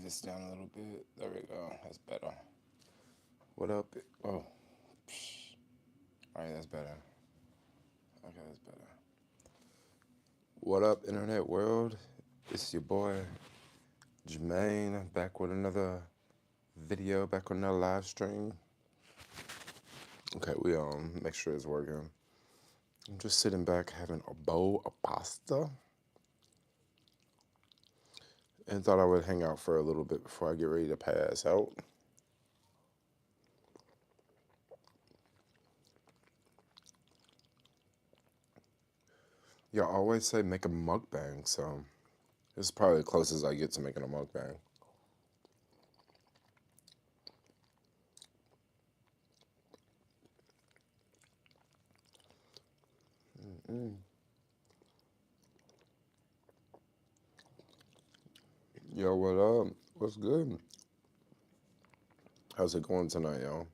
this down a little bit. There we go. That's better. What up? Oh, psh. All right, that's better. Okay, that's better. What up, internet world? It's your boy Jermaine back with another video, back with another live stream. Okay, we make sure it's working. I'm just sitting back having a bowl of pasta, and thought I would hang out for a little bit before I get ready to pass out. Y'all always say make a mukbang, so this is probably the closest I get to making a mukbang. Yo, what up? What's good? How's it going tonight, y'all?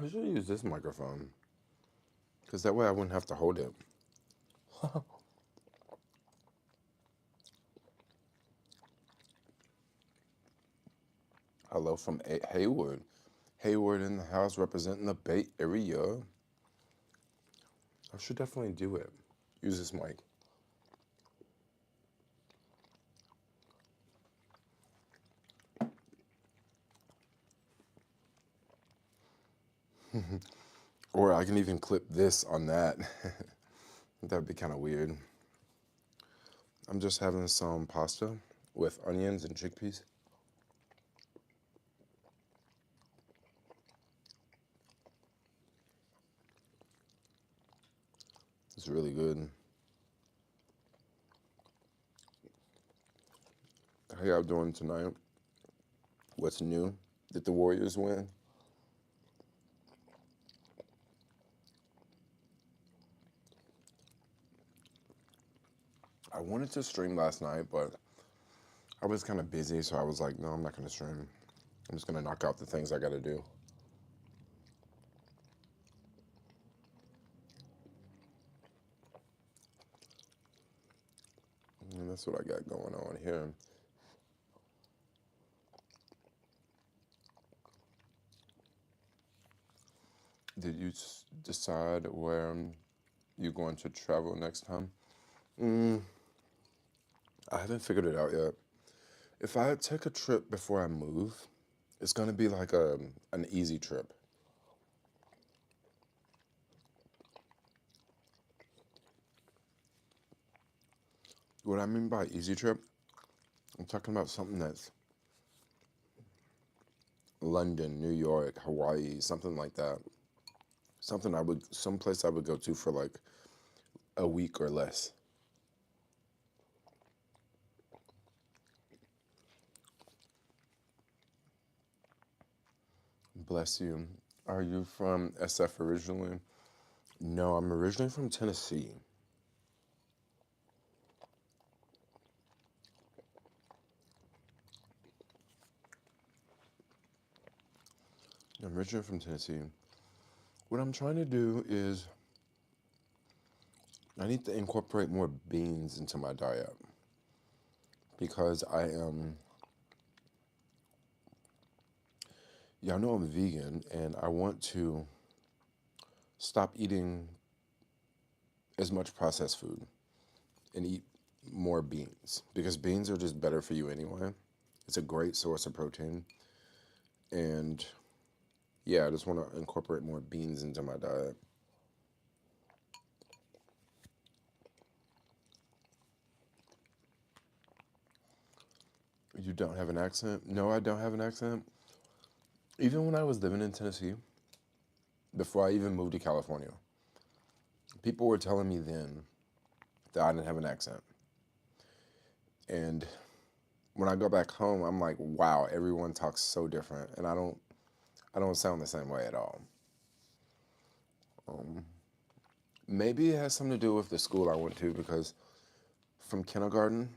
I should use this microphone, because that way I wouldn't have to hold it. Hello from Haywood. Haywood in the house representing the Bay Area. I should definitely do it. Use this mic. Or I can even clip this on that. That'd be kind of weird. I'm just having some pasta with onions and chickpeas. It's really good. How y'all doing tonight? What's new? Did the Warriors win? I wanted to stream last night, but I was kind of busy, so I was like, no, I'm not going to stream. I'm just going to knock out the things I got to do. And that's what I got going on here. Did you decide where you're going to travel next time? I haven't figured it out yet. If I take a trip before I move, it's going to be like an easy trip. What I mean by easy trip, I'm talking about something that's London, New York, Hawaii, something like that. Someplace I would go to for like a week or less. Bless you. Are you from SF originally? No, I'm originally from Tennessee. I'm originally from Tennessee. What I'm trying to do is I need to incorporate more beans into my diet because y'all know I'm vegan and I want to stop eating as much processed food and eat more beans because beans are just better for you anyway. It's a great source of protein. And yeah, I just want to incorporate more beans into my diet. You don't have an accent? No, I don't have an accent. Even when I was living in Tennessee, before I even moved to California, people were telling me then that I didn't have an accent. And when I go back home, I'm like, wow, everyone talks so different, and I don't sound the same way at all. Maybe it has something to do with the school I went to because from kindergarten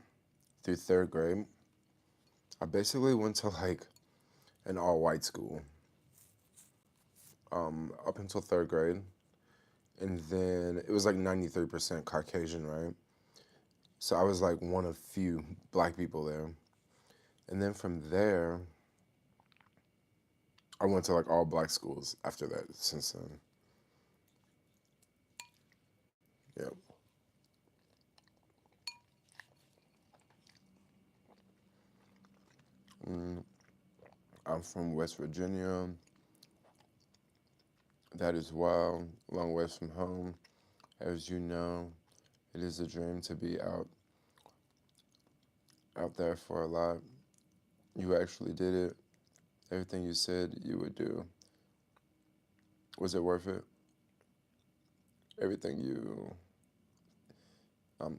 through third grade, I basically went to like an all-white school up until third grade, and then it was like 93% Caucasian, right? So I was like one of few black people there, and then from there, I went to like all black schools after that. Since then, yeah. Mm, I'm from West Virginia. That is wild, long ways from home. As you know, it is a dream to be out there for a lot. You actually did it. Everything you said you would do. Was it worth it? Everything you um,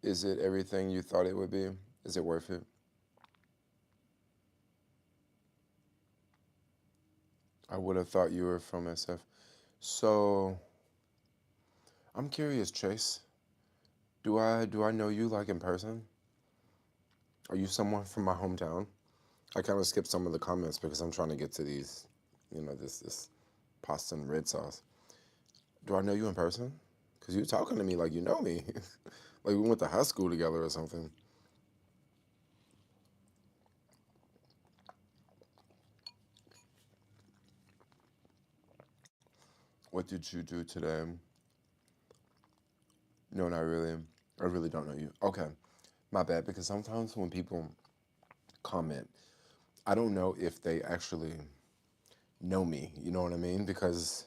is it everything you thought it would be? Is it worth it? I would have thought you were from SF. So I'm curious, Chase. Do I know you like in person? Are you someone from my hometown? I kind of skipped some of the comments because I'm trying to get to these, this pasta and red sauce. Do I know you in person? Because you're talking to me like you know me. Like we went to high school together or something. What did you do today? No, not really. I really don't know you. Okay, my bad. Because sometimes when people comment, I don't know if they actually know me. You know what I mean? Because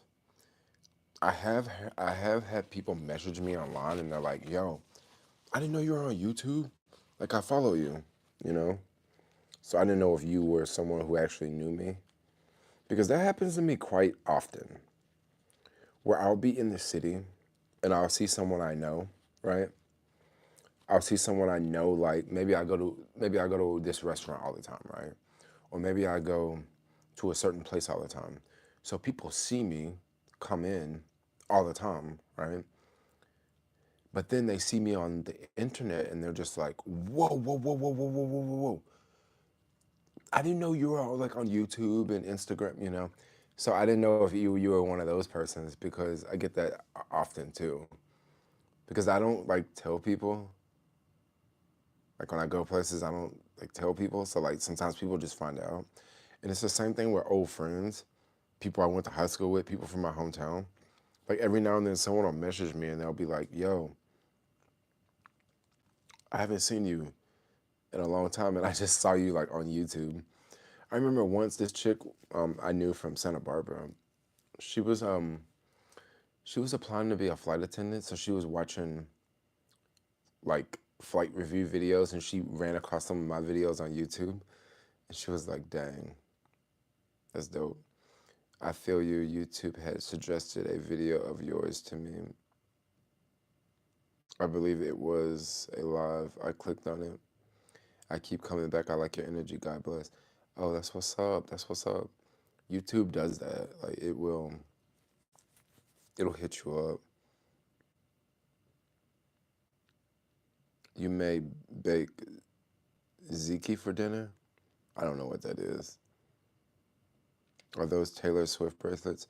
I have I have had people message me online and they're like, "Yo, I didn't know you were on YouTube. Like I follow you." You know, so I didn't know if you were someone who actually knew me because that happens to me quite often, where I'll be in the city and I'll see someone I know, right? I'll see someone I know, like maybe I go to this restaurant all the time, right? Or maybe I go to a certain place all the time. So people see me come in all the time, right? But then they see me on the internet and they're just like, whoa, whoa, whoa, whoa, whoa, whoa, whoa, whoa, whoa. I didn't know you were all like on YouTube and Instagram. So I didn't know if you were one of those persons because I get that often too. Because I don't like tell people. Like when I go places, I don't like tell people. So like sometimes people just find out. And it's the same thing with old friends, people I went to high school with, people from my hometown. Like every now and then someone will message me and they'll be like, yo, I haven't seen you in a long time and I just saw you like on YouTube. I remember once this chick I knew from Santa Barbara, she was she was applying to be a flight attendant, so she was watching like flight review videos and she ran across some of my videos on YouTube and she was like, dang, that's dope. I feel you. YouTube had suggested a video of yours to me. I believe it was a live. I clicked on it. I keep coming back. I like your energy. God bless. Oh, that's what's up. That's what's up. YouTube does that. Like it'll hit you up. You may bake ziki for dinner. I don't know what that is. Are those Taylor Swift bracelets?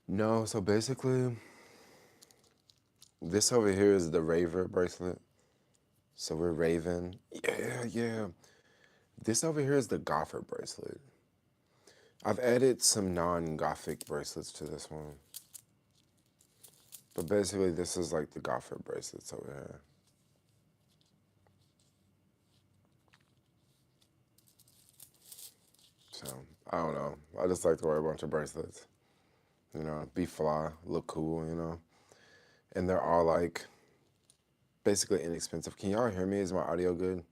No. So basically, this over here is the Raver bracelet. So we're Raven. Yeah, yeah. This over here is the Gother bracelet. I've added some non-Gothic bracelets to this one. But basically, this is like the Gothic bracelets over here. So, I don't know. I just like to wear a bunch of bracelets. Be fly, look cool. And they're all like basically inexpensive. Can y'all hear me? Is my audio good?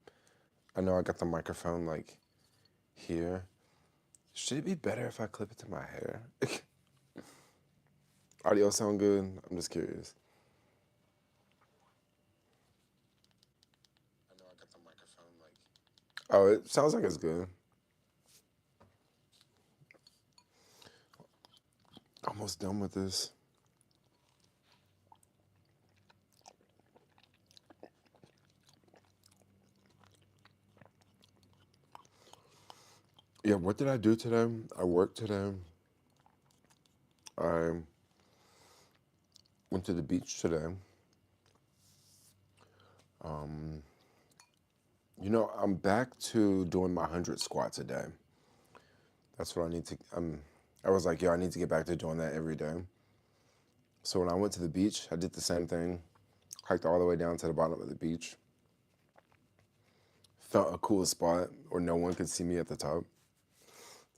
I know I got the microphone like here. Should it be better if I clip it to my hair? Audio sound good? I'm just curious. I know I got the microphone like. Oh, it sounds like it's good. Almost done with this. Yeah, what did I do today? I worked today. I went to the beach today. Um, I'm back to doing my 100 squats a day. That's what I need to. I was like, I need to get back to doing that every day. So when I went to the beach, I did the same thing. Hiked all the way down to the bottom of the beach. Found a cool spot where no one could see me at the top,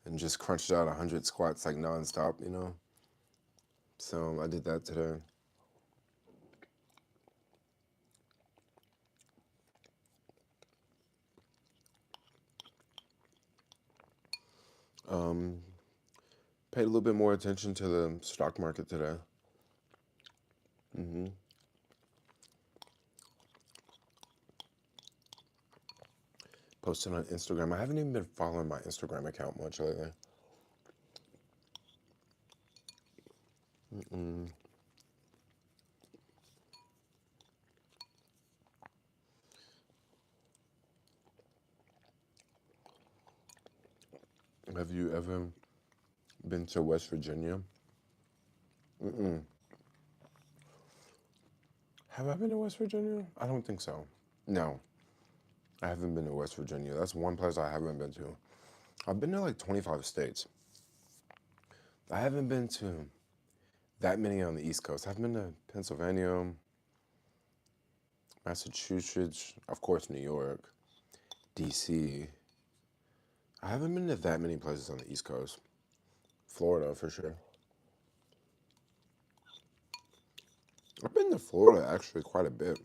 and just crunched out 100 squats like nonstop. So I did that today. Um, Paid a little bit more attention to the stock market today. hmm Posted on Instagram. I haven't even been following my Instagram account much lately. Mm-mm. Have you ever been to West Virginia? Mm-mm. Have I been to West Virginia? I don't think so. No, I haven't been to West Virginia. That's one place I haven't been to. I've been to like 25 states. I haven't been to that many on the East Coast. I've been to Pennsylvania, Massachusetts, of course, New York, DC. I haven't been to that many places on the East Coast. Florida, for sure. I've been to Florida actually quite a bit.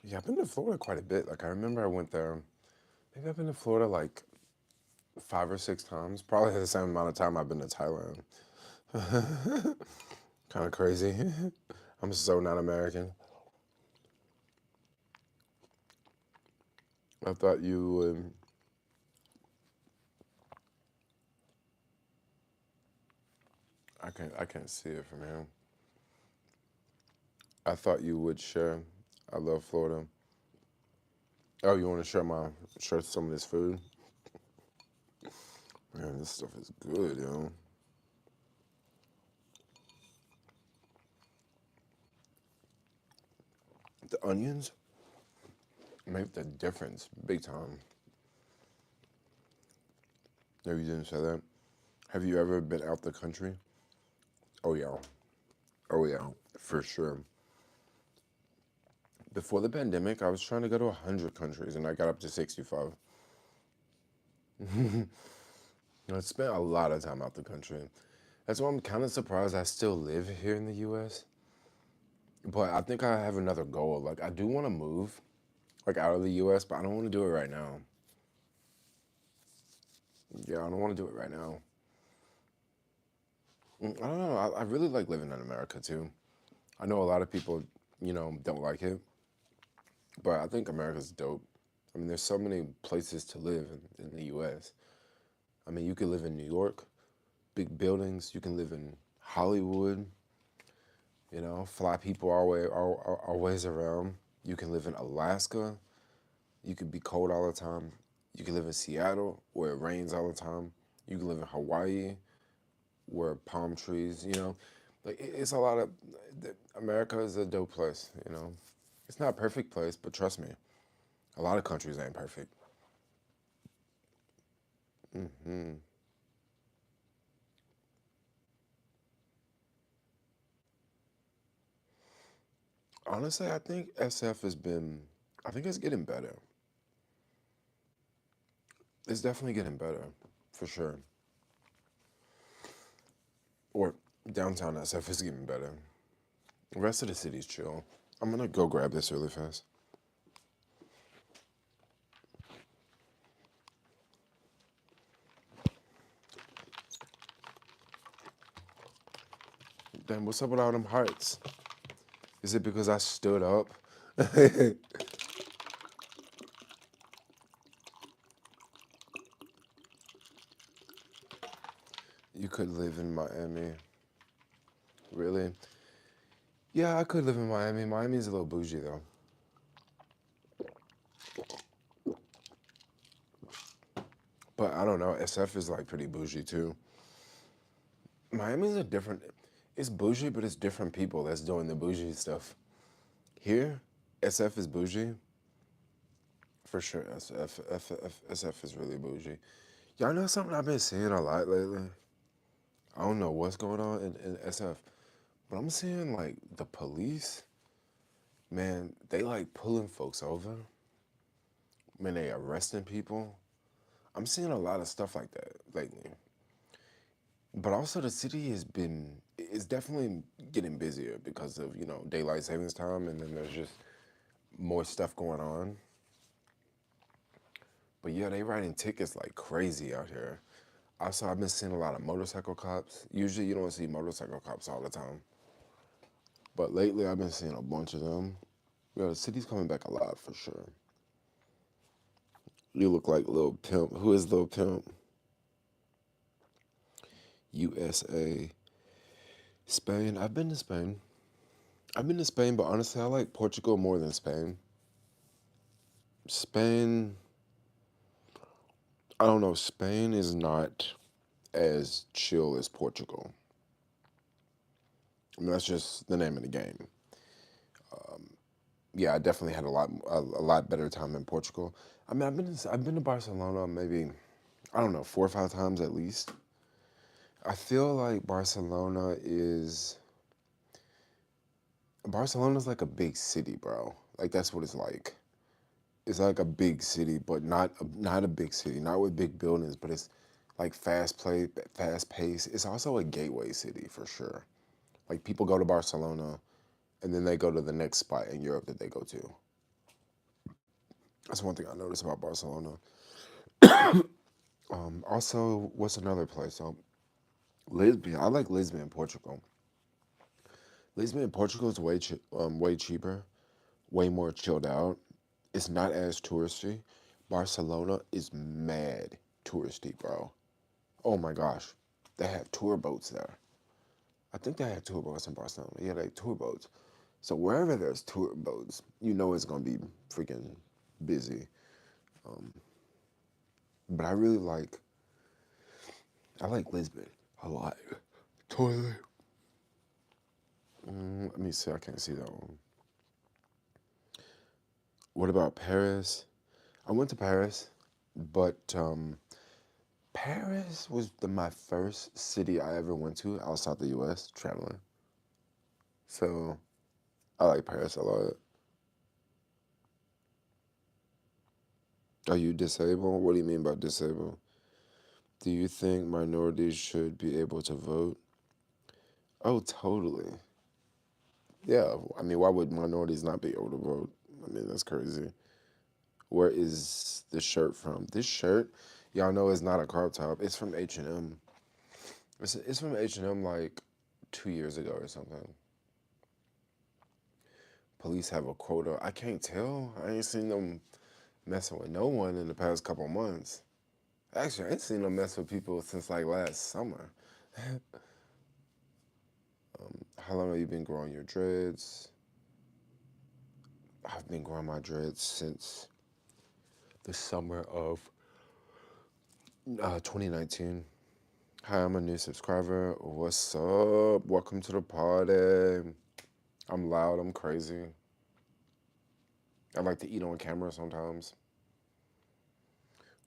Yeah, I've been to Florida quite a bit. Like, I remember I went there. Maybe I've been to Florida like 5 or 6 times. Probably the same amount of time I've been to Thailand. Kind of crazy. I'm so not American. I thought you would. I can't see it from here. I thought you would share. I love Florida. Oh, you want to share some of this food? Man, this stuff is good, yo. The onions make the difference big time. No, you didn't say that. Have you ever been out the country? Oh yeah. Oh yeah, for sure. Before the pandemic, I was trying to go to 100 countries and I got up to 65. I spent a lot of time out the country. That's why I'm kind of surprised I still live here in the US. But I think I have another goal. Like, I do want to move, like, out of the US, but I don't want to do it right now. Yeah, I don't want to do it right now. I don't know. I really like living in America too. I know a lot of people, don't like it, but I think America's dope. I mean, there's so many places to live in the US. I mean, you could live in New York, big buildings. You can live in Hollywood, fly people always around. You can live in Alaska. You could be cold all the time. You can live in Seattle where it rains all the time. You can live in Hawaii where palm trees. Like it's a lot of America is a dope place. It's not a perfect place, but trust me, a lot of countries ain't perfect. hmm Honestly, I think SF has been. I think it's getting better. It's definitely getting better, for sure. Or downtown SF is getting better. The rest of the city's chill. I'm gonna go grab this really fast. Then what's up with all them hearts? Is it because I stood up? You could live in Miami. Really? Yeah, I could live in Miami. Miami's a little bougie though. But I don't know. SF is like pretty bougie too. Miami's a different. It's bougie, but it's different people that's doing the bougie stuff. Here, SF is bougie for sure. SF is really bougie. Y'all know something I've been seeing a lot lately. I don't know what's going on in SF, but I'm seeing like the police. Man, they like pulling folks over. Man, they arresting people. I'm seeing a lot of stuff like that lately. But also the city is definitely getting busier because of, daylight savings time, and then there's just more stuff going on. But yeah, they writing tickets like crazy out here. Also, I've been seeing a lot of motorcycle cops. Usually you don't see motorcycle cops all the time. But lately I've been seeing a bunch of them. Yeah, the city's coming back a lot for sure. You look like Lil Pimp. Who is Lil Pimp? USA. Spain. I've been to Spain. I've been to Spain, but honestly, I like Portugal more than Spain. Spain, I don't know. Spain is not as chill as Portugal. I mean, that's just the name of the game. Yeah, I definitely had a lot better time in Portugal. I mean, I've been to Barcelona maybe, I don't know, 4 or 5 times at least. I feel like Barcelona's like a big city, bro. Like that's what it's like. It's like a big city, but not a big city, not with big buildings, but it's like fast pace. It's also a gateway city for sure. Like people go to Barcelona, and then they go to the next spot in Europe that they go to. That's one thing I noticed about Barcelona. Also, what's another place? Lisbon. I like Lisbon in Portugal. Lisbon in Portugal is way cheaper, way more chilled out. It's not as touristy. Barcelona is mad touristy, bro. Oh my gosh, they have tour boats there. I think they have tour boats in Barcelona. Yeah, they have tour boats. So wherever there's tour boats, you know it's gonna be freaking busy. But I like Lisbon a lot. Totally. Let me see. I can't see that one. What about Paris? I went to Paris, but Paris was my first city I ever went to outside the U.S. traveling. So I like Paris a lot. Are you disabled? What do you mean by disabled? Do you think minorities should be able to vote? Oh, totally. Yeah, I mean, why would minorities not be able to vote? I mean, that's crazy. Where is this shirt from? This shirt, y'all know, is not a crop top. It's from H&M. It's from H&M like 2 years ago or something. Police have a quota. I can't tell. I ain't seen them messing with no one in the past couple months. Actually, I ain't seen them mess with people since like last summer. How long have you been growing your dreads? I've been growing my dreads since the summer of 2019. Hi, I'm a new subscriber. What's up? Welcome to the party. I'm loud. I'm crazy. I like to eat on camera sometimes.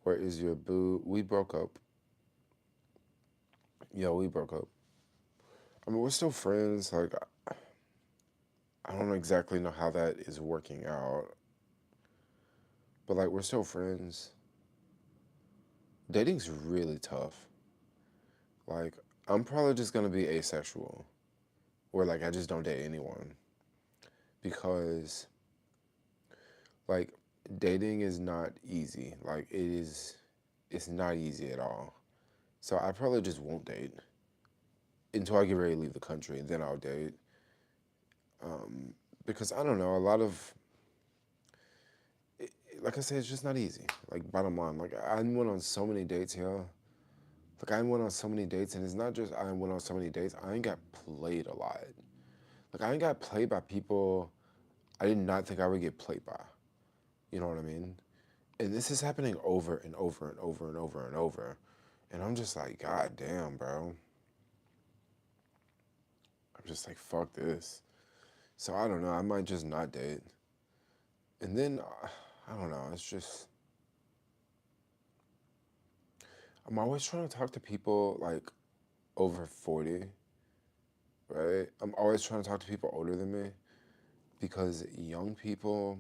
Where is your boo? We broke up. Yeah, we broke up. I mean, we're still friends. Like, I don't exactly know how that is working out, but like, we're still friends. Dating's really tough. Like, I'm probably just gonna be asexual, or like, I just don't date anyone because, like, dating is not easy. Like, it's not easy at all. So I probably just won't date until I get ready to leave the country, and then I'll date. Because I don't know, a lot of, like I said, it's just not easy. Like, bottom line, like, I went on so many dates here. Like, I went on so many dates, and it's not just I went on so many dates, I ain't got played a lot. Like, I ain't got played by people I did not think I would get played by. You know what I mean? And this is happening over and over and over and over and over. And I'm just like, God damn, bro. I'm just like, fuck this. So I don't know. I might just not date. And then, I don't know. It's just, I'm always trying to talk to people like over 40, right? I'm always trying to talk to people older than me because young people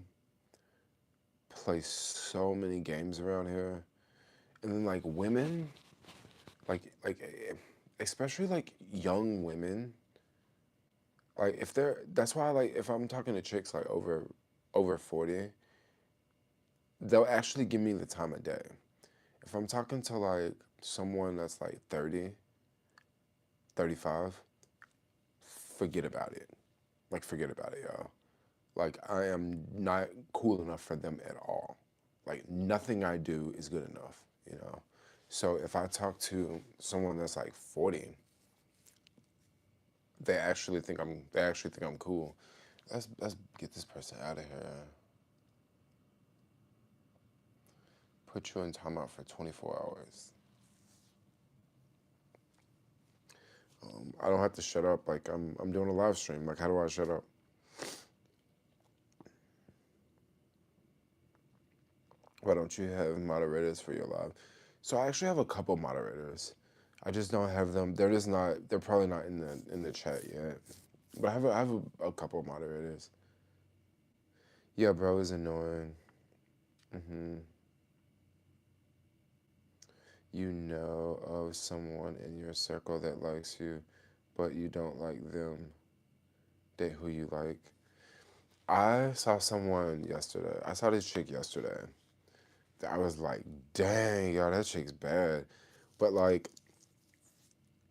play so many games around here. And then like women, especially like young women, like if they're, that's why like if I'm talking to chicks like over 40, they'll actually give me the time of day. If I'm talking to like someone that's like 30, 35, forget about it. Like forget about it, y'all. Like I am not cool enough for them at all. Like nothing I do is good enough, you know. So if I talk to someone that's like 40, they actually think I'm cool. Let's get this person out of here. Put you in timeout for 24 hours. I don't have to shut up. Like I'm doing a live stream. Like how do I shut up? Why don't you have moderators for your live? So I actually have a couple moderators. I just don't have them. They're just not. They're probably not in the chat yet. But I have a couple moderators. Yeah, bro is annoying. hmm You know of someone in your circle that likes you, but you don't like them. Date who you like. I saw someone yesterday. I saw this chick yesterday. I was like, dang, yo, that chick's bad. But like,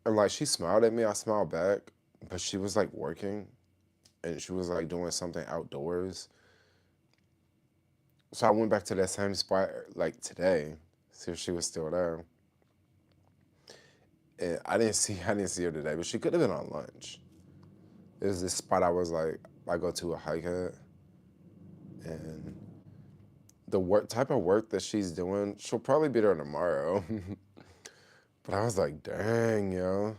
and like she smiled at me, I smiled back, but she was like working and she was like doing something outdoors. So I went back to that same spot like today, see if she was still there. And I didn't see her today, but she could have been on lunch. There's this spot I was like, I go to a hike at, and the work type of work that she's doing, she'll probably be there tomorrow. But I was like, dang, yo.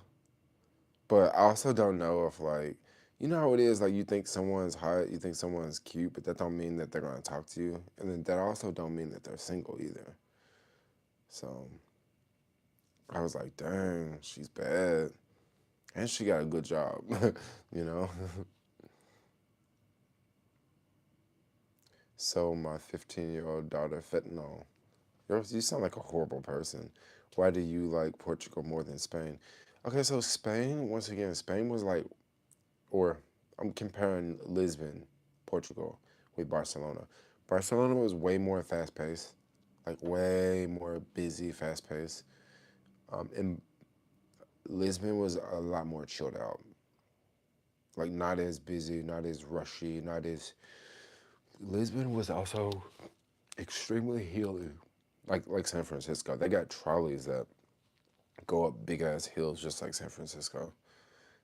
But I also don't know if like, you know how it is, like you think someone's hot, you think someone's cute, but that don't mean that they're gonna talk to you. And then that also don't mean that they're single either. So I was like, dang, she's bad. And she got a good job, you know? So my 15-year-old daughter, fentanyl. You sound like a horrible person. Why do you like Portugal more than Spain? Okay, so Spain, once again, Spain was like, or I'm comparing Lisbon, Portugal, with Barcelona. Barcelona was way more fast paced, like way more busy, fast paced. And Lisbon was a lot more chilled out, like not as busy, not as rushy, not as. Lisbon was also extremely hilly, like San Francisco. They got trolleys that go up big ass hills just like San Francisco.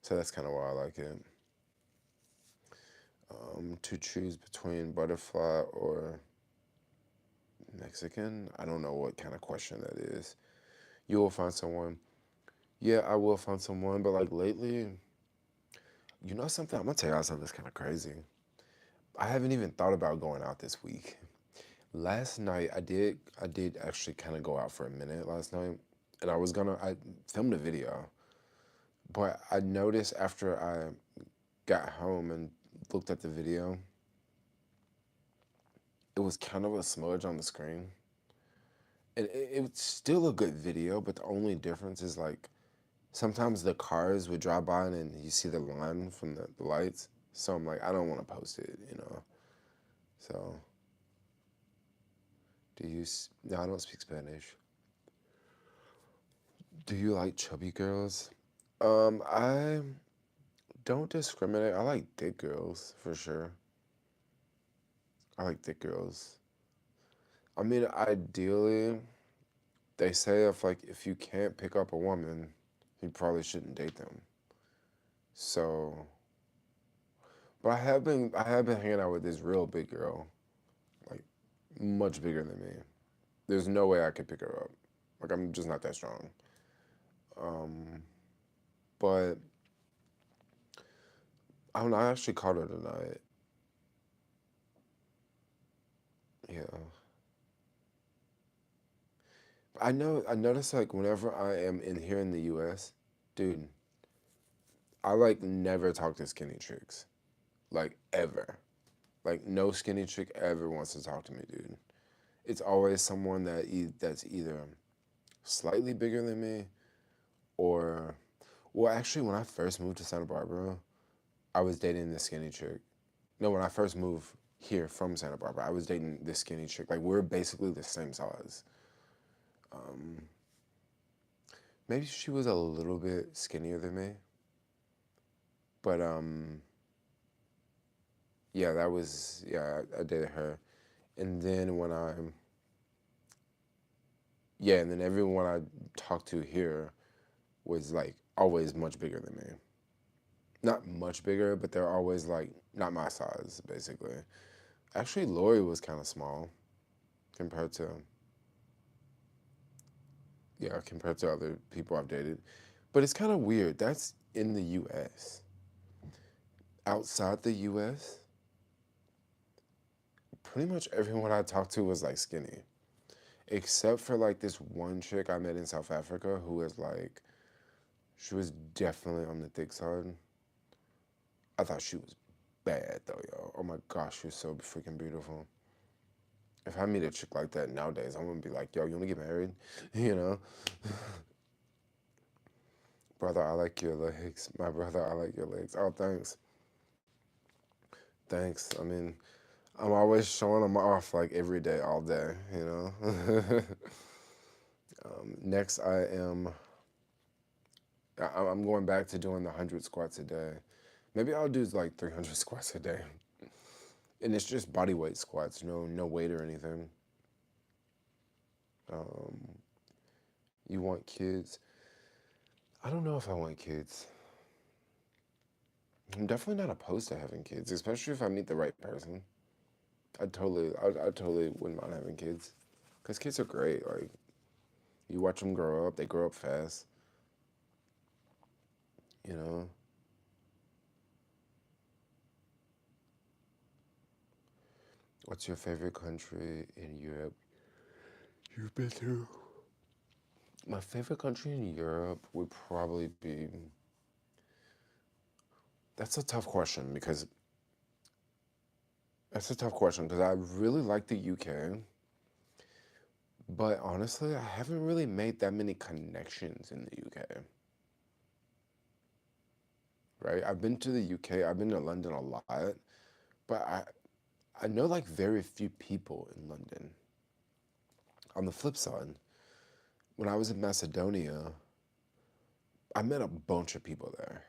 So that's kind of why I like it. To choose between butterfly or Mexican, I don't know what kind of question that is. You will find someone. Yeah, I will find someone, but like lately, you know something? I'm gonna tell y'all something that's kind of crazy. I haven't even thought about going out this week. Last night, I did actually kind of go out for a minute last night, and I filmed a video, but I noticed after I got home and looked at the video, it was kind of a smudge on the screen. And it's still a good video, but the only difference is like sometimes the cars would drive by and you see the line from the lights. So I'm like, I don't want to post it, you know. So, no, I don't speak Spanish. Do you like chubby girls? I don't discriminate. I like thick girls for sure. I like thick girls. I mean, ideally, they say if you can't pick up a woman, you probably shouldn't date them. So, but I have been hanging out with this real big girl, like much bigger than me. There's no way I could pick her up. Like, I'm just not that strong. Um, but I don't know. I actually caught her tonight. Yeah. I know. I notice like whenever I am in here in the U.S., dude, I like never talk to skinny chicks, like ever. Like no skinny chick ever wants to talk to me, dude. It's always someone that's either slightly bigger than me or, well, actually, when I first moved to Santa Barbara, I was dating this skinny chick. No, when I first moved here from Santa Barbara, I was dating this skinny chick. Like we're basically the same size. Um, Maybe she was a little bit skinnier than me, but yeah, I dated her, and then yeah, and then everyone I talked to here was like always much bigger than me. Not much bigger, but they're always like not my size, basically. Actually, Lori was kind of small compared to compared to other people I've dated. But it's kind of weird. That's in the U.S. Outside the U.S., pretty much everyone I talked to was like skinny, except for like this one chick I met in South Africa who was like, she was definitely on the thick side. I thought she was bad though, yo. Oh my gosh, she was so freaking beautiful. If I meet a chick like that nowadays, I'm gonna be like, yo, you wanna get married? You know? Brother, I like your legs. My brother, I like your legs. Oh, thanks. Thanks. I mean, I'm always showing them off like every day, all day, you know? Next, I'm going back to doing the 100 squats a day. Maybe I'll do like 300 squats a day. And it's just body weight squats, no weight or anything. Um, you want kids? I don't know if I want kids. I'm definitely not opposed to having kids, especially if I meet the right person. I totally wouldn't mind having kids, cause kids are great. Like you watch them grow up, they grow up fast. You know, what's your favorite country in Europe you've been to? My favorite country in Europe would probably be. That's a tough question because I really like the UK, but honestly, I haven't really made that many connections in the UK. Right? I've been to the UK. I've been to London a lot, but I know like very few people in London. On the flip side, when I was in Macedonia, I met a bunch of people there,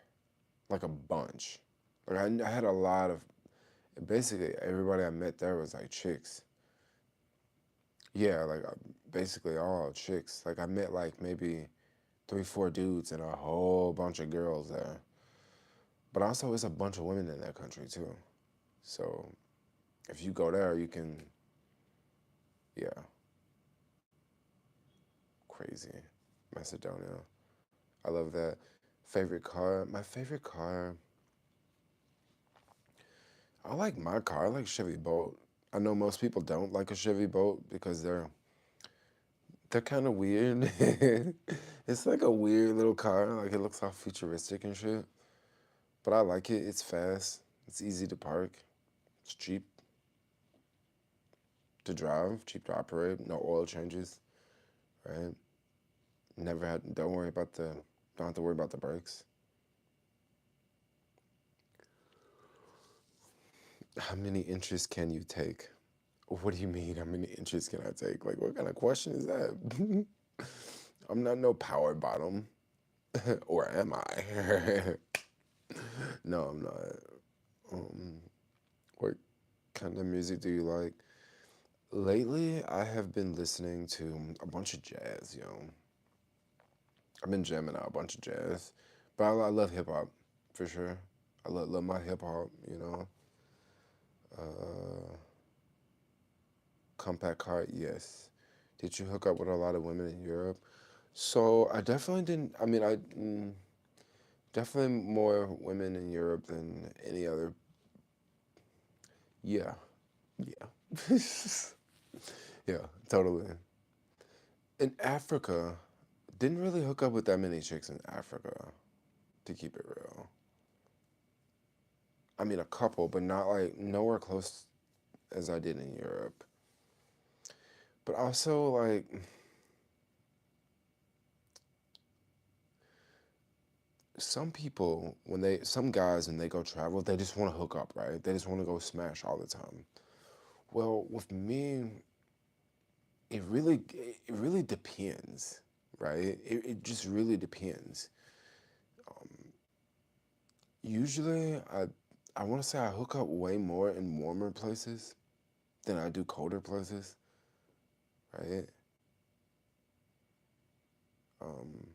like a bunch. Like I had a lot of, basically everybody I met there was like chicks. Yeah, like basically all chicks. Like I met like maybe 3, 4 dudes and a whole bunch of girls there. But also it's a bunch of women in that country too. So if you go there, you can, yeah, crazy. Macedonia. I love that. Favorite car? My favorite car, I like my car. I like Chevy Bolt. I know most people don't like a Chevy Bolt because they're kind of weird. It's like a weird little car. Like it looks all futuristic and shit. But I like it. It's fast. It's easy to park. It's cheap to drive, cheap to operate. No oil changes, right? Never had. Don't have to worry about the brakes. How many inches can you take? What do you mean? How many inches can I take? Like, what kind of question is that? I'm not no power bottom, or am I? No, I'm not. Um, what kind of music do you like? Lately, I have been listening to a bunch of jazz, I've been jamming out a bunch of jazz, but I love hip hop for sure. I love my hip hop. Uh, Compact Car, yes. Did you hook up with a lot of women in Europe? So I definitely didn't. I mean, definitely more women in Europe than any other. Yeah, yeah, yeah, totally. In Africa, didn't really hook up with that many chicks in Africa, to keep it real. I mean, a couple, but not like nowhere close as I did in Europe. But also, like, some people, some guys, when they go travel, they just want to hook up, right? They just want to go smash all the time. Well, with me, it really depends, right? It just really depends. Usually, I want to say I hook up way more in warmer places than I do colder places, right? Um,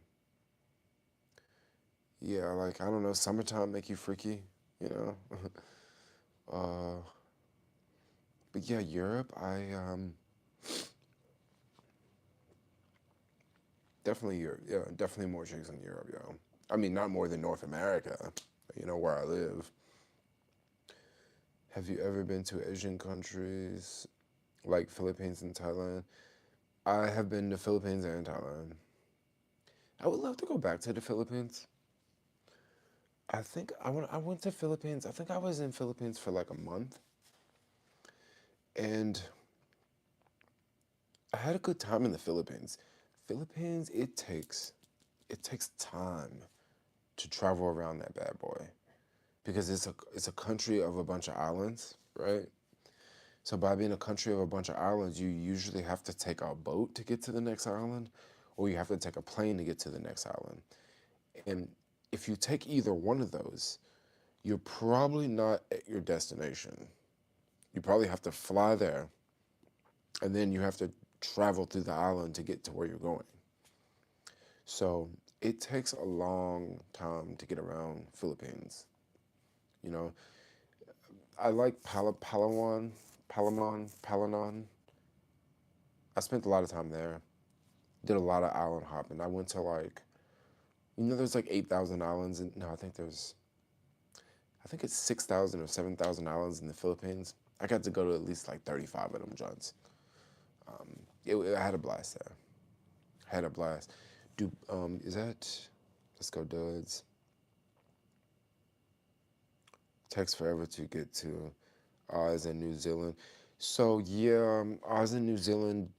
yeah, like I don't know, summertime make you freaky, you know. uh, but yeah, Europe, I definitely Europe, yeah, definitely more chicks in Europe, yo. I mean, not more than North America, where I live. Have you ever been to Asian countries like Philippines and Thailand? I have been to Philippines and Thailand. I would love to go back to the Philippines. I went to Philippines. I think I was in Philippines for like a month, and I had a good time in the Philippines. Philippines, it takes time to travel around that bad boy because it's a country of a bunch of islands, right? So by being a country of a bunch of islands, you usually have to take a boat to get to the next island, or you have to take a plane to get to the next island. And if you take either one of those, you're probably not at your destination. You probably have to fly there, and then you have to travel through the island to get to where you're going. So it takes a long time to get around Philippines. You know, I like Palawan. I spent a lot of time there. Did a lot of island hopping. I went to like, there's like 8,000 islands. No, I think it's 6,000 or 7,000 islands in the Philippines. I got to go to at least like 35 of them joints. I had a blast there. Had a blast. Is that? Let's go, duds. Takes forever to get to Oz in New Zealand. So yeah, Oz in New Zealand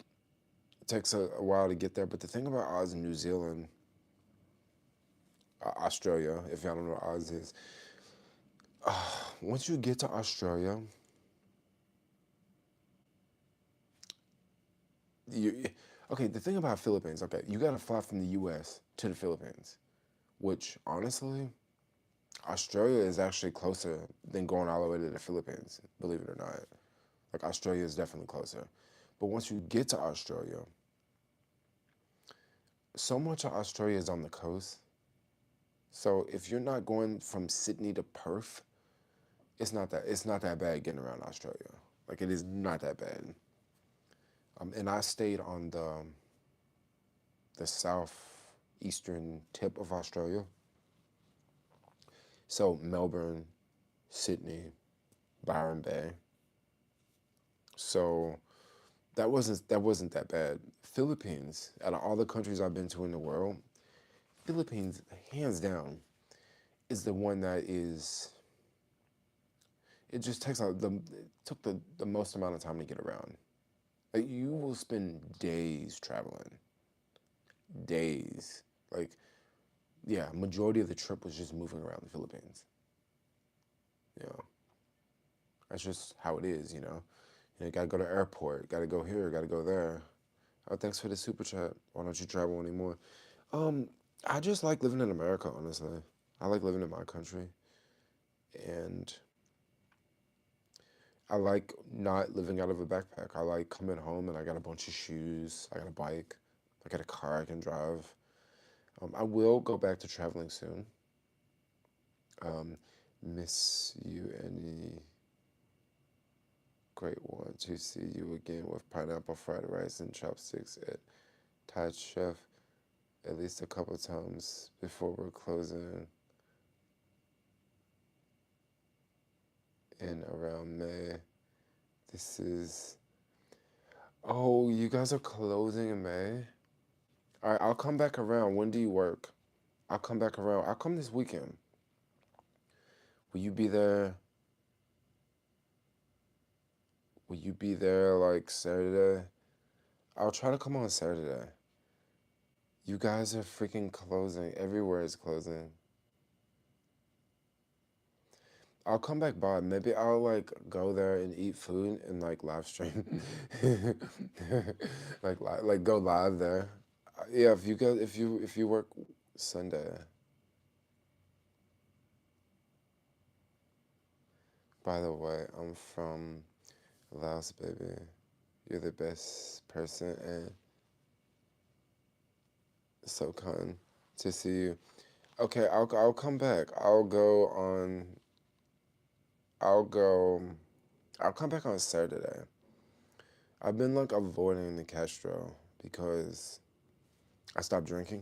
takes a while to get there. But the thing about Oz in New Zealand, Australia, if y'all don't know what Oz is, once you get to Australia, you okay. The thing about Philippines, okay, you got to fly from the U.S. to the Philippines, which honestly, Australia is actually closer than going all the way to the Philippines. Believe it or not, like Australia is definitely closer. But once you get to Australia, so much of Australia is on the coast. So if you're not going from Sydney to Perth, it's not that bad getting around Australia. Like it is not that bad. And I stayed on the southeastern tip of Australia. So Melbourne, Sydney, Byron Bay. So that wasn't that bad. Philippines, out of all the countries I've been to in the world, Philippines, hands down, is the one that is. It just it took the most amount of time to get around. Like you will spend days traveling, days. Like yeah, majority of the trip was just moving around the Philippines. You know, that's just how it is. You gotta go to airport, gotta go here, gotta go there. Oh, thanks for the super chat. Why don't you travel anymore? Um, I just like living in America, honestly. I like living in my country, and I like not living out of a backpack. I like coming home and I got a bunch of shoes. I got a bike. I got a car I can drive. I will go back to traveling soon. Um, miss you any great one to see you again with pineapple fried rice and chopsticks at Thai Chef at least a couple times before we're closing in around May. This is. Oh, you guys are closing in May? All right, I'll come back around. When do you work? I'll come back around. I'll come this weekend. Will you be there? Will you be there like Saturday? I'll try to come on Saturday. You guys are freaking closing. Everywhere is closing. I'll come back by. Maybe I'll like go there and eat food and like live stream, like go live there. Yeah, if you go, if you work Sunday. By the way, I'm from Laos, baby. You're the best person and so kind to see you. Okay, I'll come back. I'll go. I'll come back on Saturday. I've been like avoiding the Castro because I stopped drinking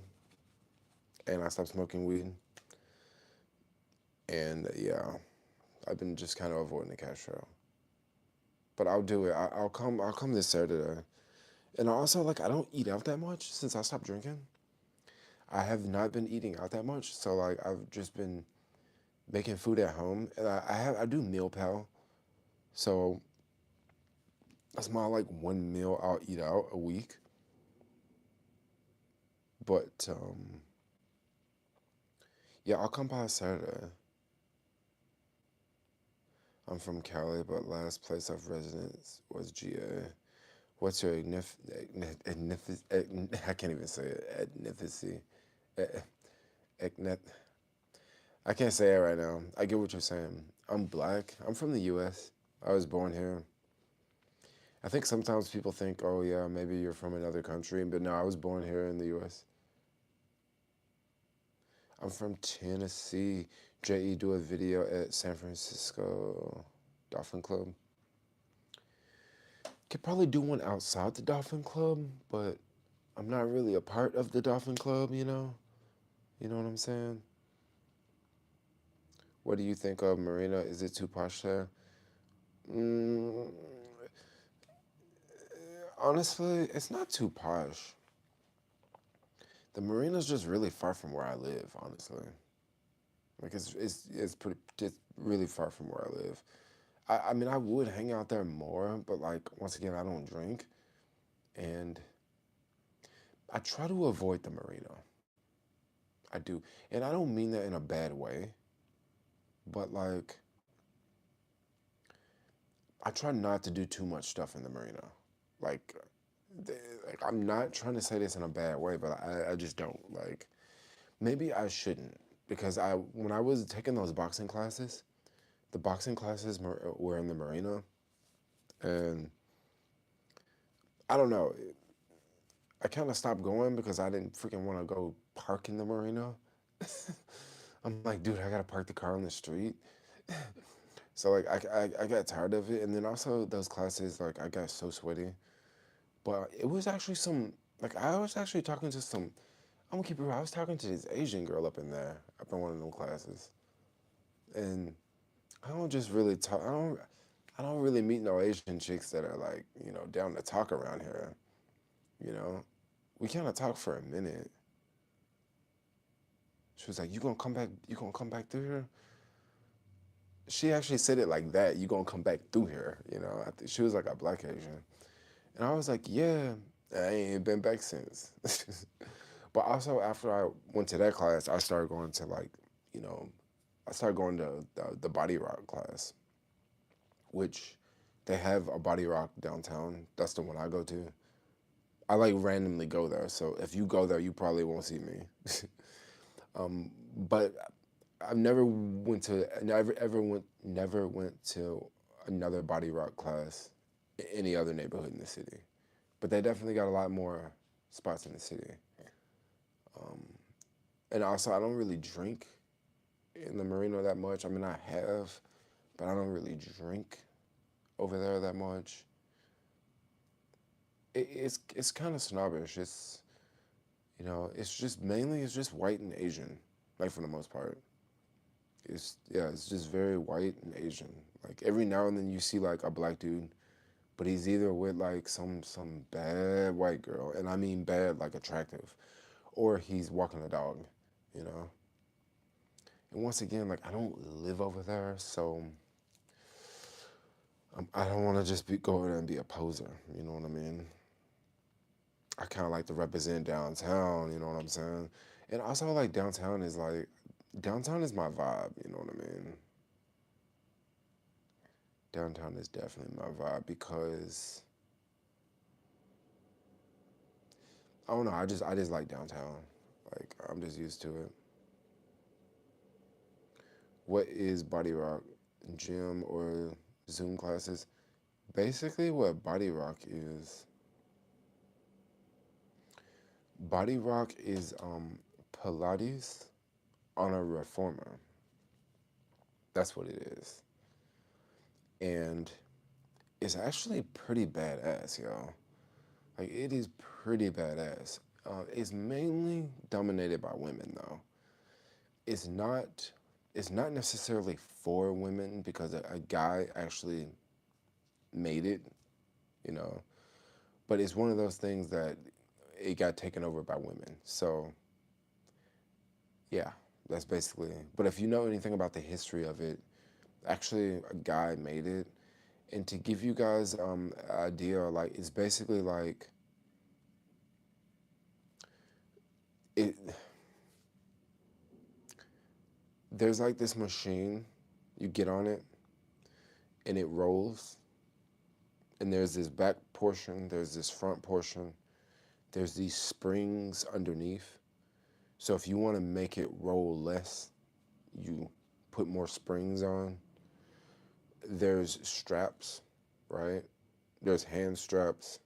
and I stopped smoking weed. And yeah, I've been just kind of avoiding the Castro. But I'll do it. I'll come. I'll come this Saturday. And also, like, I don't eat out that much since I stopped drinking. I have not been eating out that much, so like I've just been making food at home, and I do meal pal, so that's my like one meal I'll eat out a week. But yeah, I'll come by Saturday. I'm from Cali, but last place of residence was GA. What's your I can't even say it. Ethnicity. Ethnic. I can't say it right now. I get what you're saying. I'm black. I'm from the U.S. I was born here. I think sometimes people think, oh yeah, maybe you're from another country, but no, I was born here in the U.S. I'm from Tennessee. J.E. do a video at San Francisco Dolphin Club. Could probably do one outside the Dolphin Club, but I'm not really a part of the Dolphin Club, you know? You know what I'm saying? What do you think of Marina? Is it too posh there? Mm, honestly, it's not too posh. The Marina's just really far from where I live, honestly. Like it's pretty just really far from where I live. I mean I would hang out there more, but like once again I don't drink and I try to avoid the Marina. I do. And I don't mean that in a bad way, but like I try not to do too much stuff in the Marina. Like like I'm not trying to say this in a bad way, but I just don't like maybe I shouldn't because I when I was taking those boxing classes, the boxing classes were in the Marina, and I don't know. I kind of stopped going because I didn't freaking want to go park in the Marina. I'm like, dude, I gotta park the car on the street. So like, I got tired of it, and then also those classes, like, I got so sweaty. But it was actually some like I was actually talking to some. I'm gonna keep it real. I was talking to this Asian girl up in there, up in one of them classes, and I don't just really talk. I don't really meet no Asian chicks that are like, down to talk around here. You know, we kind of talked for a minute. She was like, "You gonna come back? You gonna come back through here?" She actually said it like that. You gonna come back through here? I think she was like a black Asian, and I was like, "Yeah, I ain't been back since." But also after I went to that class, I started going to like, you know, I started going to the body rock class, which they have a body rock downtown. That's the one I go to. I like randomly go there, so if you go there, you probably won't see me. But I've never went to another body rock class in any other neighborhood in the city. But they definitely got a lot more spots in the city. And also, I don't really drink in the Marina that much. I mean, I have, but I don't really drink. over there that much. It's kind of snobbish. It's just mainly it's just white and Asian, like for the most part. It's just very white and Asian. Like every now and then you see like a black dude, but he's either with like some bad white girl, and I mean bad like attractive, or he's walking a dog, you know. And once again, like I don't live over there, so I don't want to just go over there and be a poser. You know what I mean? I kind of like to represent downtown. You know what I'm saying? And also like downtown is my vibe. You know what I mean? Downtown is definitely my vibe because I don't know. I just like downtown. Like I'm just used to it. What is Body Rock? Gym or Zoom classes? Basically, what Body Rock is Pilates on a reformer. That's what it is. And it's actually pretty badass, y'all. Like it is pretty badass. It's mainly dominated by women though. It's not it's not necessarily for women because a guy actually made it, you know. But it's one of those things that it got taken over by women. So yeah, that's basically. But if you know anything about the history of it, actually a guy made it. And to give you guys an idea, like it's basically like it. There's like this machine, you get on it, and it rolls. And there's this back portion, there's this front portion, there's these springs underneath. So if you want to make it roll less, you put more springs on. There's straps, right? There's hand straps,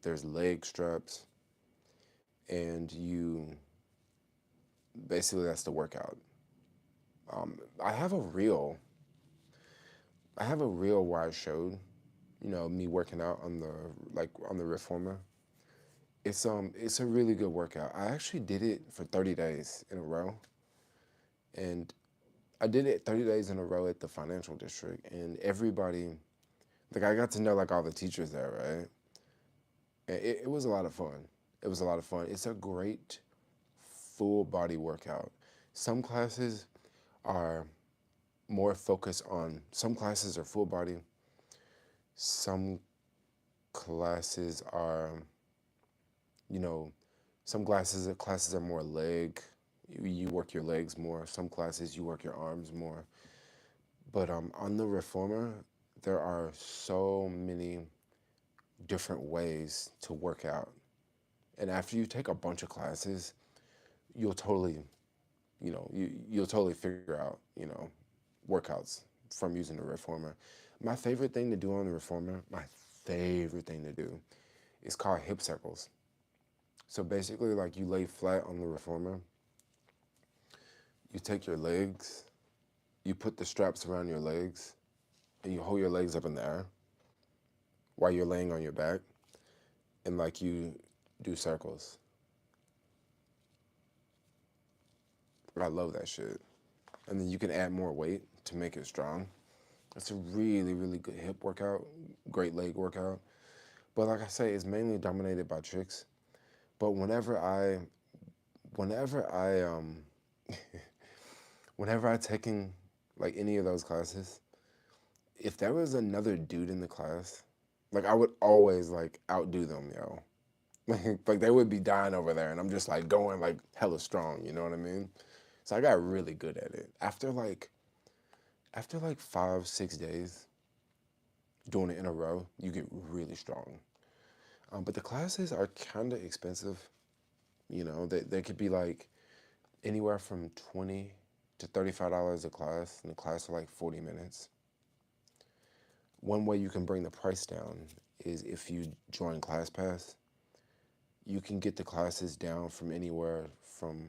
there's leg straps, and you basically that's the workout. Um, I have a reel. I have a reel where I showed, me working out on the reformer. It's a really good workout. I actually did it for 30 days in a row, and I did it 30 days in a row at the financial district, and everybody, like I got to know like all the teachers there, right? And it was a lot of fun. It was a lot of fun. It's a great full body workout. Some classes are more focused on, some classes are full body, some classes are, you know, some classes are more leg. You work your legs more. Some classes you work your arms more. But on the reformer, there are so many different ways to work out. And after you take a bunch of classes, you'll totally, you'll totally figure out, workouts from using the reformer. My favorite thing to do on the reformer, my favorite thing to do, is called hip circles. So basically, like you lay flat on the reformer, you take your legs, you put the straps around your legs, and you hold your legs up in the air while you're laying on your back, and like you do circles. I love that shit. And then you can add more weight to make it strong. It's a really, really good hip workout, great leg workout. But like I say, it's mainly dominated by chicks. But whenever whenever I taken like any of those classes, if there was another dude in the class, like I would always like outdo them, yo. Like they would be dying over there, and I'm just like going like hella strong. You know what I mean? So I got really good at it. After like 5, 6 days doing it in a row, you get really strong. But the classes are kind of expensive. They could be like anywhere from $20 to $35 a class, and the class are like 40 minutes. One way you can bring the price down is if you join ClassPass. You can get the classes down from anywhere from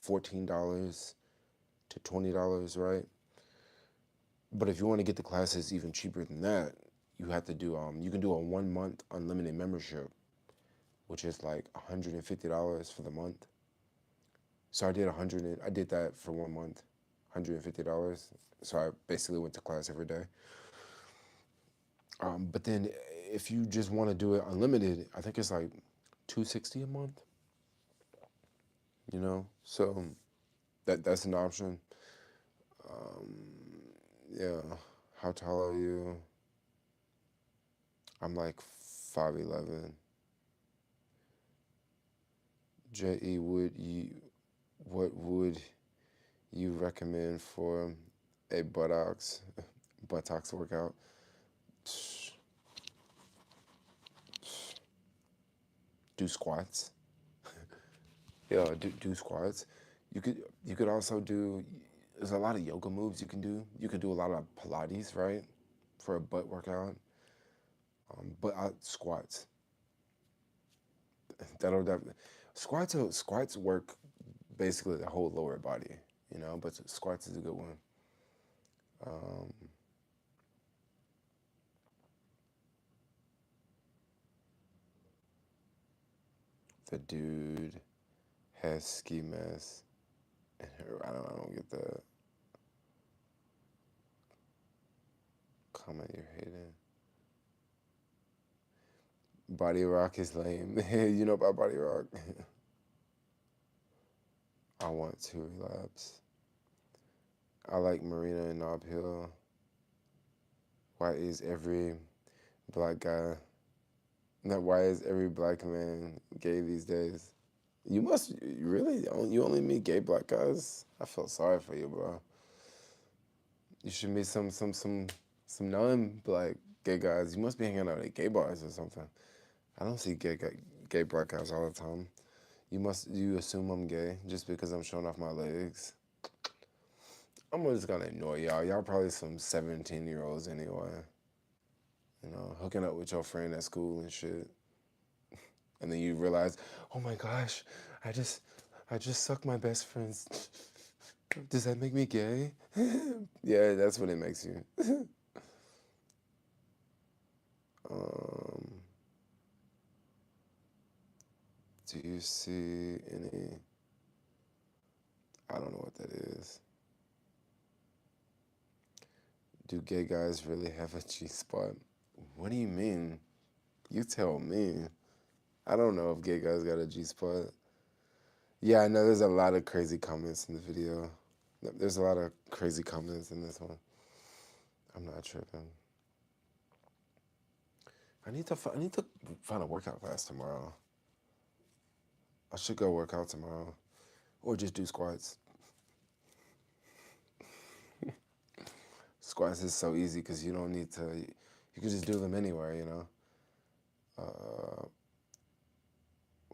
$14 to $20, right? But if you want to get the classes even cheaper than that, you have to do you can do a 1 month unlimited membership, which is like $150 for the month. So I did that for 1 month, $150. So I basically went to class every day. But then if you just want to do it unlimited, I think it's like $260 a month. So that's an option. Yeah. How tall are you? I'm like 5'11". Je, what would you recommend for a buttocks workout? Do squats. Yeah, do squats. You could also do. There's a lot of yoga moves you can do. You could do a lot of Pilates, right, for a butt workout. But squats. That'll squats work basically the whole lower body, But squats is a good one. Um, the dude has ski mask. I don't get the comment you're hating. Body Rock is lame. You know about Body Rock? I want to relapse. I like Marina and Nob Hill. Why is every black guy? Why is every black man gay these days? You must really. You only meet gay black guys. I feel sorry for you, bro. You should meet some non-black gay guys. You must be hanging out at gay bars or something. I don't see gay black guys all the time. You assume I'm gay just because I'm showing off my legs. I'm just gonna ignore y'all. Y'all probably some 17-year-olds anyway. Hooking up with your friend at school and shit. And then you realize, oh my gosh, I just sucked my best friend's. Does that make me gay? Yeah, that's what it makes you. um, do you see any? I don't know what that is. Do gay guys really have a G spot? What do you mean? You tell me. I don't know if gay guys got a G spot. Yeah, I know there's a lot of crazy comments in the video. There's a lot of crazy comments in this one. I'm not tripping. I need to find a workout class tomorrow. I should go work out tomorrow, or just do squats. Squats is so easy because you don't need to. You can just do them anywhere,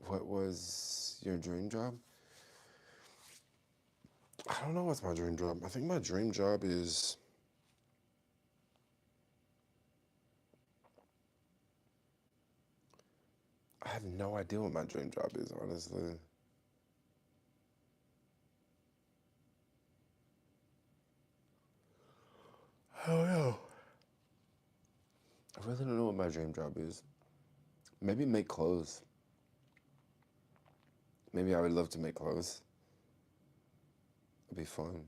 What was your dream job? I don't know what's my dream job. I think my dream job is. I have no idea what my dream job is, honestly. I don't know. I really don't know what my dream job is. Maybe make clothes. Maybe I would love to make clothes. It'd be fun.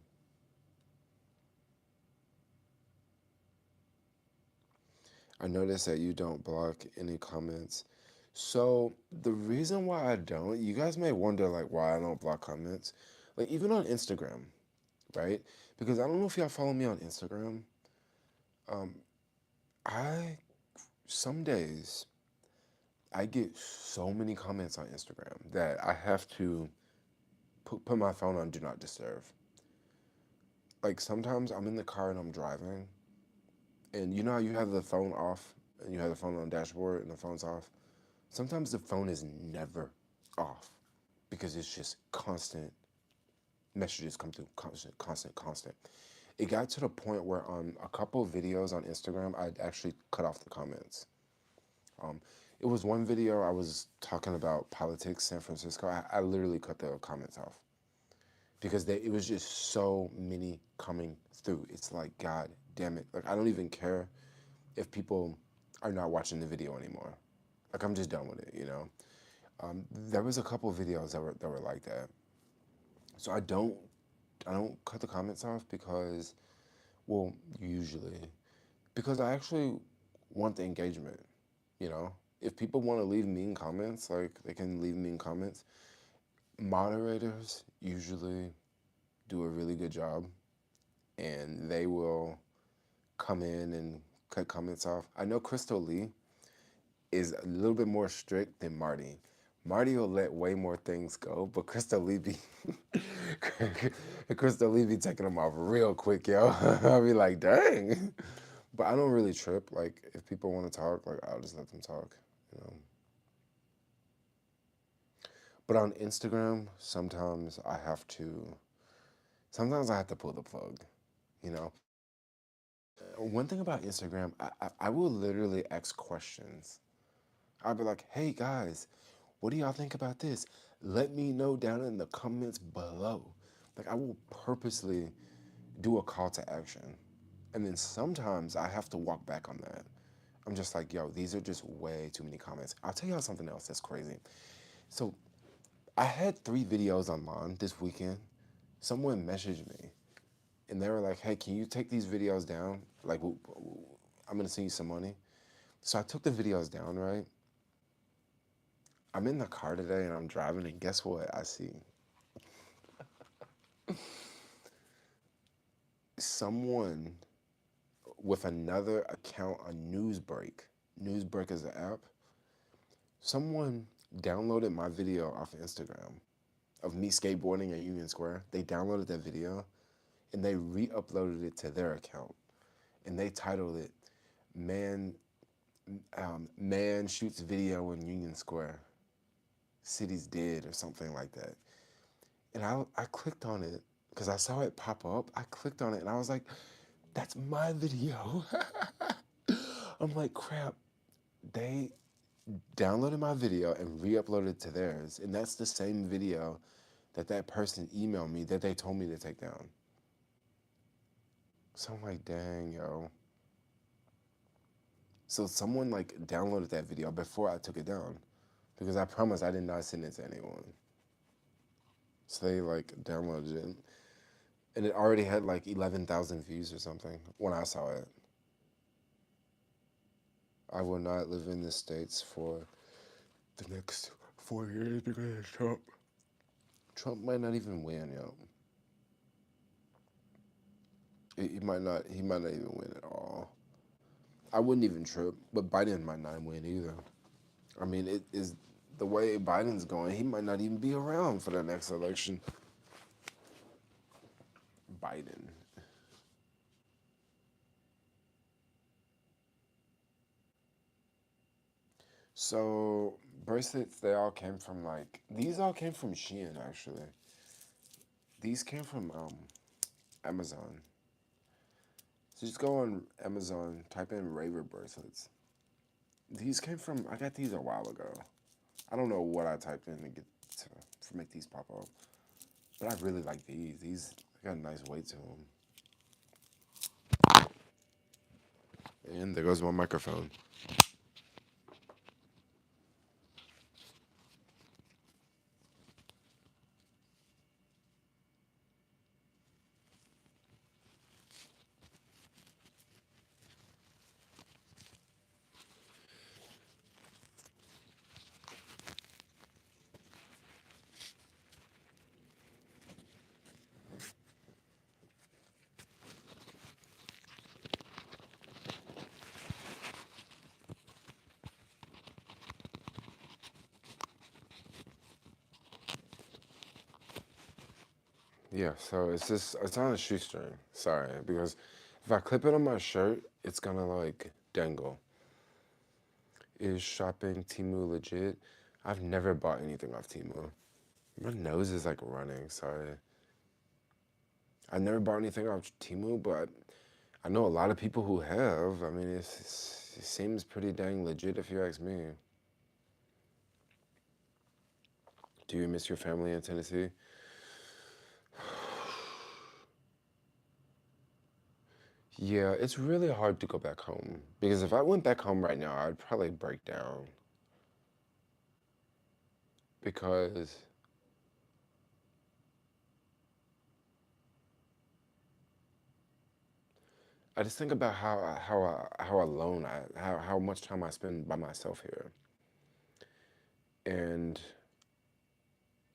I noticed that you don't block any comments. So the reason why I don't, you guys may wonder like why I don't block comments. Like even on Instagram, right? Because I don't know if y'all follow me on Instagram. I some days I get so many comments on Instagram that I have to put my phone on do not disturb. Like sometimes I'm in the car and I'm driving, and you know how you have the phone off and you have the phone on the dashboard and the phone's off. Sometimes the phone is never off because it's just constant messages come through, constant. It got to the point where on a couple of videos on Instagram, I'd actually cut off the comments. It was one video I was talking about politics, San Francisco. I literally cut the comments off because it was just so many coming through. It's like, God damn it. Like, I don't even care if people are not watching the video anymore. Like, I'm just done with it, you know? There was a couple of videos that were like that. So I don't cut the comments off because, well, usually, because I actually want the engagement, you know? If people want to leave mean comments, like, they can leave mean comments. Moderators usually do a really good job, and they will come in and cut comments off. I know Crystal Lee is a little bit more strict than Marty. Marty will let way more things go, but Crystal Lee be Crystal Lee be taking them off real quick, yo. I'll be like, dang. But I don't really trip. Like, if people want to talk, like, I'll just let them talk, you know. But on Instagram, sometimes I have to pull the plug, you know. One thing about Instagram, I will literally ask questions. I'll be like, hey guys, what do y'all think about this? Let me know down in the comments below. Like, I will purposely do a call to action. And then sometimes I have to walk back on that. I'm just like, yo, these are just way too many comments. I'll tell y'all something else that's crazy. So I had 3 videos on MOUND this weekend. Someone messaged me and they were like, hey, can you take these videos down? Like, I'm gonna send you some money. So I took the videos down, right? I'm in the car today and I'm driving, and guess what I see? Someone with another account on Newsbreak. Newsbreak is an app. Someone downloaded my video off of Instagram of me skateboarding at Union Square. They downloaded that video and they re-uploaded it to their account. And they titled it, Man Shoots Video in Union Square. City's Dead or something like that. And I clicked on it because I saw it pop up. I clicked on it and I was like, that's my video. I'm like, crap. They downloaded my video and re-uploaded it to theirs. And that's the same video that person emailed me that they told me to take down. So I'm like, dang, yo. So someone like downloaded that video before I took it down, because I promise I did not send it to anyone. So they like downloaded it, and it already had like 11,000 views or something when I saw it. I will not live in the States for the next 4 years because of Trump. Trump might not even win, yo. He might not. He might not even win at all. I wouldn't even trip, but Biden might not win either. I mean, it is the way Biden's going. He might not even be around for the next election. Biden. So bracelets, they all came from like these all came from Shein actually. These came from Amazon. So just go on Amazon, type in Raver bracelets. These came from I got these a while ago. I don't know what I typed in to get to make these pop up, but I really like these. These got a nice weight to them. And there goes my microphone. Yeah, so it's on a shoestring. Sorry, because if I clip it on my shirt, it's gonna like dangle. Is shopping Temu legit? I've never bought anything off Temu. My nose is like running, sorry. I've never bought anything off Temu, but I know a lot of people who have. I mean, it seems pretty dang legit if you ask me. Do you miss your family in Tennessee? Yeah, it's really hard to go back home because if I went back home right now, I'd probably break down because I just think about how alone how much time I spend by myself here, and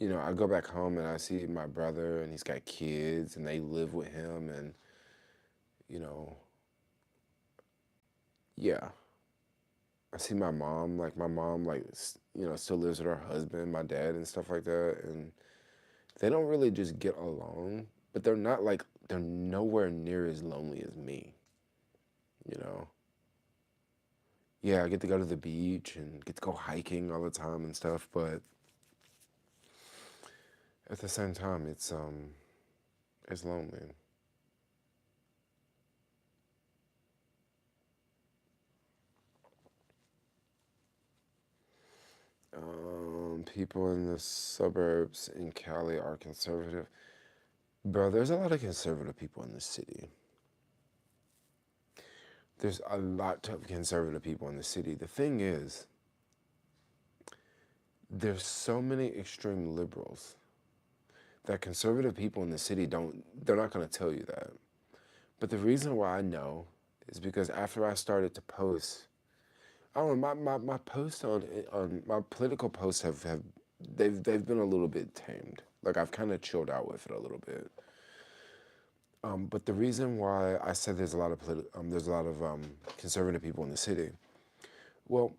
I go back home and I see my brother and he's got kids and they live with him and you know yeah, I see my mom like still lives with her husband, my dad and stuff like that, and they don't really just get along, but they're nowhere near as lonely as me, you know. Yeah, I get to go to the beach and get to go hiking all the time and stuff, but at the same time, it's lonely. People in the suburbs in Cali are conservative. Bro, there's a lot of conservative people in the city. There's a lot of conservative people in the city. The thing is, there's so many extreme liberals that conservative people in the city they're not going to tell you that. But the reason why I know is because after I started to post, I don't know, my posts on my political posts have they've been a little bit tamed. Like I've kind of chilled out with it a little bit. But the reason why I said there's a lot of conservative people in the city. Well,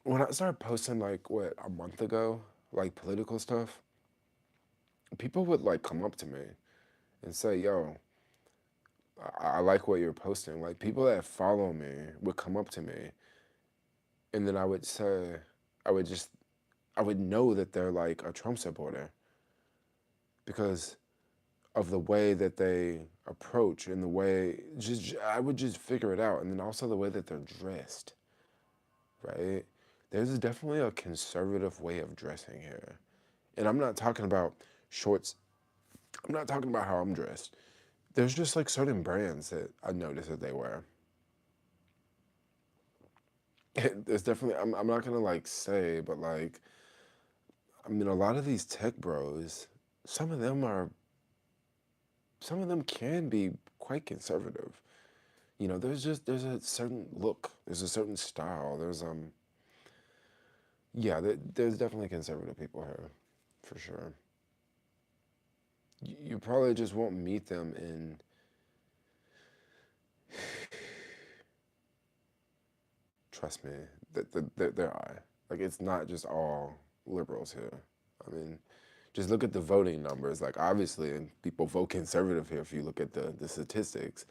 when I started posting like what a month ago, like political stuff, people would like come up to me and say, "Yo, I like what you're posting." Like people that follow me would come up to me, and then I would say, I would just I would know that they're like a Trump supporter because of the way that they approach and the way just I would just figure it out, and then also the way that they're dressed, right? There's definitely a conservative way of dressing here, and I'm not talking about shorts. I'm not talking about how I'm dressed. There's just like certain brands that I notice that they wear. There's definitely I'm not gonna like say, but like I mean a lot of these tech bros, some of them are some of them can be quite conservative. There's a certain look, there's a certain style. Yeah, there's definitely conservative people here, for sure. You probably just won't meet them in. Trust me, that there are. Like it's not just all liberals here. I mean, just look at the voting numbers. Like obviously, and people vote conservative here. If you look at the statistics,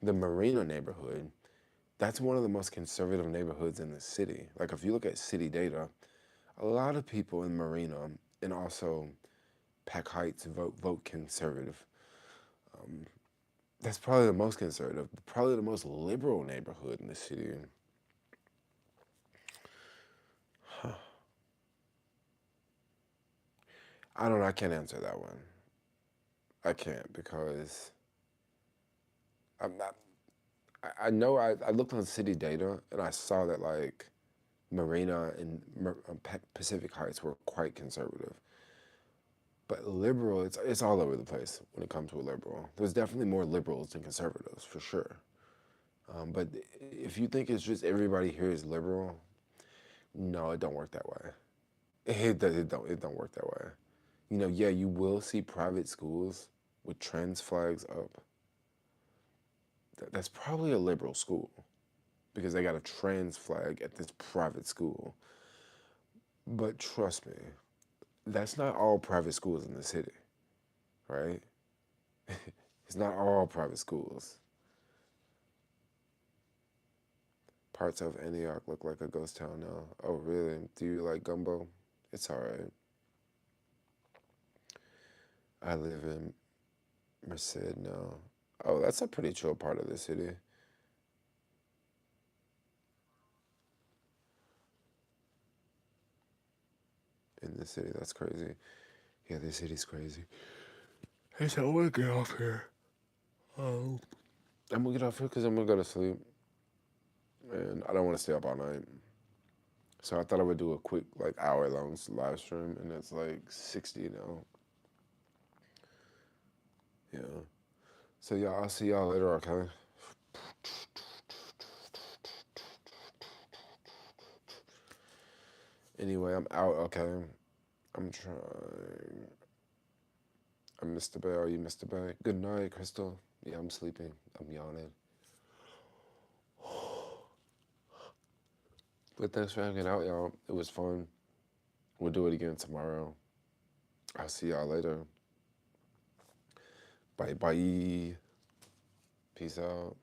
the Marina neighborhood, that's one of the most conservative neighborhoods in the city. Like if you look at city data, a lot of people in Marina and also Pack Heights vote conservative. Um, that's probably the most conservative, probably the most liberal neighborhood in the city. Huh. I don't know. I can't answer that one. I can't because I'm not. I know I looked on city data and I saw that like Marina and Pacific Heights were quite conservative. But liberal, it's all over the place when it comes to a liberal. There's definitely more liberals than conservatives for sure. But if you think it's just everybody here is liberal, no, it don't work that way. It don't work that way. Yeah, you will see private schools with trans flags up. That's probably a liberal school because they got a trans flag at this private school. But trust me, that's not all private schools in the city, right? It's not all private schools. Parts of Antioch look like a ghost town now. Oh, really? Do you like gumbo? It's all right. I live in Merced now. Oh, that's a pretty chill part of the city. In the city, that's crazy. Yeah, the city's crazy. Hey, so I want to get off here. Oh. I'm gonna get off here because I'm gonna go to sleep, and I don't want to stay up all night. So I thought I would do a quick, like, hour-long live stream, and it's like 60 now. Yeah. So y'all, I'll see y'all later, okay? Anyway, I'm out, okay? I'm trying. I missed the bell. You missed the bell. Good night, Crystal. Yeah, I'm sleeping. I'm yawning. But thanks for hanging out, y'all. It was fun. We'll do it again tomorrow. I'll see y'all later. Bye bye. Peace out.